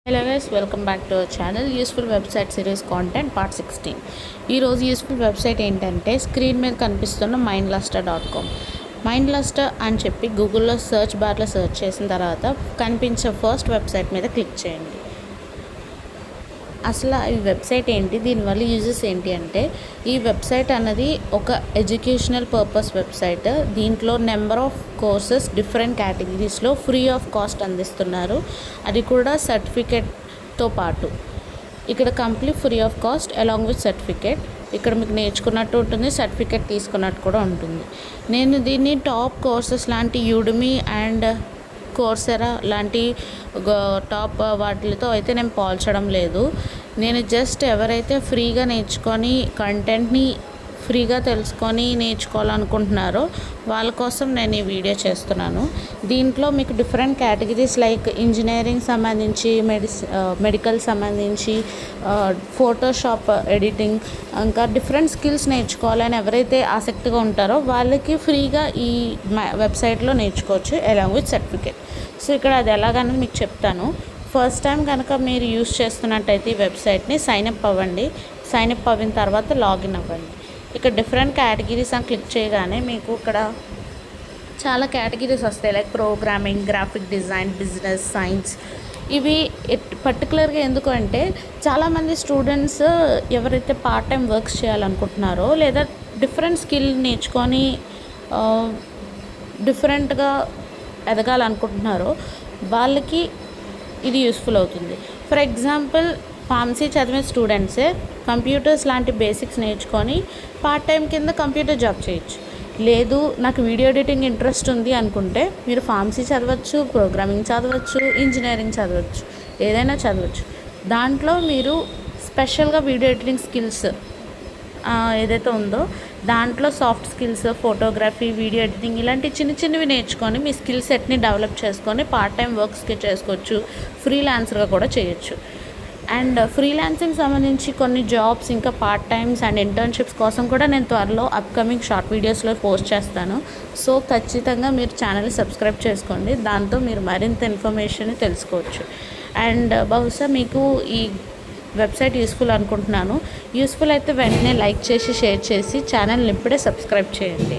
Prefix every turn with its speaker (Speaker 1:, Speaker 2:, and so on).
Speaker 1: Hello guys, welcome back to our channel useful website series content part 16. ఈరోజు useful website ఏంటంటే screen మీద కనిపిస్తున్న mindluster.com. mindluster అని చెప్పి గూగుల్లో సెర్చ్ బార్లో సెర్చ్ చేసిన తర్వాత కనిపించే ఫస్ట్ వెబ్సైట్ మీద క్లిక్ చేయండి. అసలు ఈ వెబ్సైట్ ఏంటి, దీనివల్ల యూజెస్ ఏంటి అంటే, ఈ వెబ్సైట్ అన్నది ఒక ఎడ్యుకేషనల్ పర్పస్ వెబ్సైట్. దీంట్లో నెంబర్ ఆఫ్ కోర్సెస్ డిఫరెంట్ కేటగిరీస్లో ఫ్రీ ఆఫ్ కాస్ట్ అందిస్తున్నారు. అది కూడా సర్టిఫికేట్తో పాటు. ఇక్కడ complete free of cost along with certificate. ఇక్కడ మీకు నేర్చుకున్నట్టు ఉంటుంది, సర్టిఫికేట్ తీసుకున్నట్టు కూడా ఉంటుంది. నేను దీన్ని టాప్ కోర్సెస్ లాంటి యూడమీ అండ్ కోర్సెరా లాంటి టాప్ వాటితో అయితే నేను పోల్చడం లేదు. నేను జస్ట్ ఎవరైతే ఫ్రీగా నేర్చుకొని కంటెంట్ని ఫ్రీగా తెలుసుకొని నేర్చుకోవాలనుకుంటున్నారో వాళ్ళ కోసం నేను ఈ వీడియో చేస్తున్నాను. దీంట్లో మీకు డిఫరెంట్ కేటగిరీస్ లైక్ ఇంజనీరింగ్ సంబంధించి, మెడికల్ సంబంధించి, ఫోటోషాప్ ఎడిటింగ్, ఇంకా డిఫరెంట్ స్కిల్స్ నేర్చుకోవాలని ఎవరైతే ఆసక్తిగా ఉంటారో వాళ్ళకి ఫ్రీగా ఈ వెబ్సైట్లో నేర్చుకోవచ్చు అలాంగ్ విత్ సర్టిఫికేట్. సో ఇక్కడ అది ఎలాగనేది మీకు చెప్తాను. ఫస్ట్ టైం కనుక మీరు యూస్ చేస్తున్నట్టయితే ఈ వెబ్సైట్ని సైన్అప్ అవ్వండి. సైన్అప్ అయిన తర్వాత లాగిన్ అవ్వండి. ఇక్కడ డిఫరెంట్ కేటగిరీస్ అని క్లిక్ చేయగానే మీకు ఇక్కడ చాలా కేటగిరీస్ వస్తాయి like programming, graphic design, business, science. ఇవి పర్టికులర్గా ఎందుకు అంటే చాలామంది స్టూడెంట్స్ ఎవరైతే పార్ట్ టైం వర్క్స్ చేయాలనుకుంటున్నారో లేదా డిఫరెంట్ స్కిల్ నేర్చుకొని డిఫరెంట్గా ఎదగాలనుకుంటున్నారో వాళ్ళకి ఇది యూస్ఫుల్ అవుతుంది. ఫర్ ఎగ్జాంపుల్ ఫార్మసీ చదివే స్టూడెంట్సే కంప్యూటర్స్ లాంటి బేసిక్స్ నేర్చుకొని పార్ట్ టైం కింద కంప్యూటర్ జాబ్ చేయొచ్చు. లేదు నాకు వీడియో ఎడిటింగ్ ఇంట్రెస్ట్ ఉంది అనుకుంటే మీరు ఫార్మసీ చదవచ్చు, ప్రోగ్రామింగ్ చదవచ్చు, ఇంజనీరింగ్ చదవచ్చు, ఏదైనా చదవచ్చు. దాంట్లో మీరు స్పెషల్గా వీడియో ఎడిటింగ్ స్కిల్స్ ఏదైతే ఉందో దాంట్లో soft skills, photography, video editing ఇలాంటి చిన్నవి నేర్చుకొని మీ స్కిల్ సెట్ని డెవలప్ చేసుకొని పార్ట్ టైం వర్క్స్కి చేసుకోవచ్చు. ఫ్రీలాన్సర్గా కూడా చేయొచ్చు. అండ్ ఫ్రీలాన్సింగ్ సంబంధించి కొన్ని జాబ్స్, ఇంకా పార్ట్ టైమ్స్ అండ్ ఇంటర్న్షిప్స్ కోసం కూడా నేను త్వరలో అప్కమింగ్ షార్ట్ వీడియోస్లో పోస్ట్ చేస్తాను. సో ఖచ్చితంగా మీరు ఛానల్ని సబ్స్క్రైబ్ చేసుకోండి. దాంతో మీరు మరింత ఇన్ఫర్మేషన్ తెలుసుకోవచ్చు. అండ్ బహుశా మీకు ఈ వెబ్సైట్ యూస్ఫుల్ అనుకుంటున్నాను. యూస్ఫుల్ అయితే వెంటనే లైక్ చేసి, షేర్ చేసి ఛానల్ని ఇప్పుడే సబ్స్క్రైబ్ చేయండి.